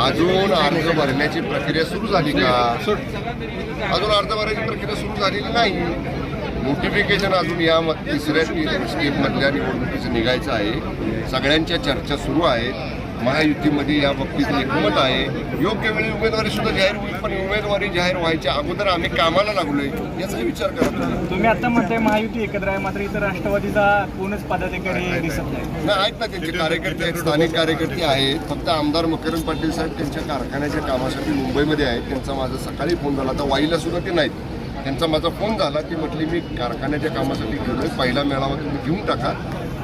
अजून अर्ज भरण्याची प्रक्रिया सुरू झाली का? अजून अर्ज भरण्याची प्रक्रिया सुरू झालेली नाही. नोटिफिकेशन अजून या तिसऱ्या स्टेपमधल्या निवडणुकीचं निघायचं आहे. सगळ्यांच्या चर्चा सुरू आहेत. महायुतीमध्ये या बाबतीत एकमत आहे. योग्य वेळी उमेदवारी सुद्धा जाहीर होईल, पण उमेदवारी जाहीर व्हायच्या अगोदर आम्ही कामाला लागलोय याचाही विचार करा. तुम्ही आता म्हणताय महायुती एकत्र आहे, मात्र इतर राष्ट्रवादीचा कोणच पदाधिकारी दिसत नाही. आहेत ना, त्यांचे कार्यकर्ते आहेत, स्थानिक कार्यकर्ते आहेत. फक्त आमदार मकरंद पाटील साहेब त्यांच्या कारखान्याच्या कामासाठी मुंबईमध्ये आहेत. त्यांचा माझा सकाळी फोन झाला. आता वाईला सुद्धा ते नाहीत. त्यांचा माझा फोन झाला. ती म्हटली मी कारखान्याच्या कामासाठी गेलोय, पहिला मेळावा तुम्ही घेऊन टाका,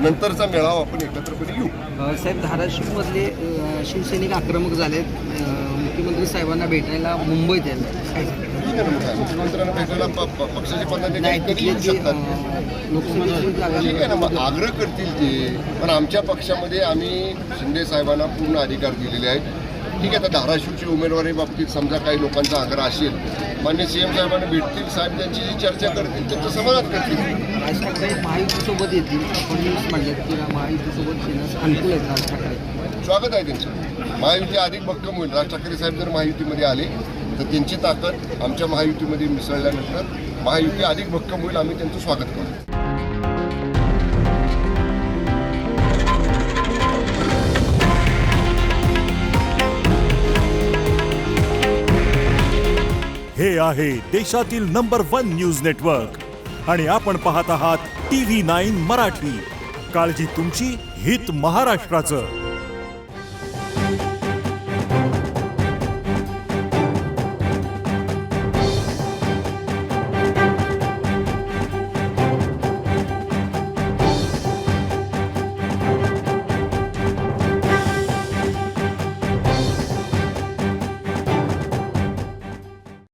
नंतरचा मेळावा आपण एकत्रपणे येऊ. साहेब, धाराशिवमधले शिवसैनिक आक्रमक झालेत. मुख्यमंत्री साहेबांना भेटायला मुंबईत यायला मुख्यमंत्र्यांना भेटायला पक्षाचे पदाधिकारी कधी येऊ शकतात. लोकसभेची जागा ठीक आहे ना, मग आग्रह करतील ते. पण आमच्या पक्षामध्ये आम्ही शिंदे साहेबांना पूर्ण अधिकार दिलेले आहेत. ठीक आहे, तर धाराशिवची उमेदवारी बाबतीत समजा काही लोकांचा आग्रह असेल, मान्य सीएम साहेबांना भेटतील, साहेब त्यांची जी चर्चा करतील त्यांचं समाधान करतील. राज ठाकरे महायुतीसोबत येतील. फडणवीस म्हणतात की महायुतीसोबत येण्यास अनुकूल आहेत राज ठाकरे. स्वागत आहे त्यांचं. महायुती अधिक भक्कम होईल. राज ठाकरे साहेब जर महायुतीमध्ये आले तर त्यांची ताकद आमच्या महायुतीमध्ये मिसळल्यानंतर महायुती अधिक भक्कम होईल. आम्ही त्यांचं स्वागत करू. हे आहे देशातील नंबर 1 न्यूज नेटवर्क आणि आपण पाहत आहात TV9 मराठी. काळजी तुमची, हित महाराष्ट्राचं.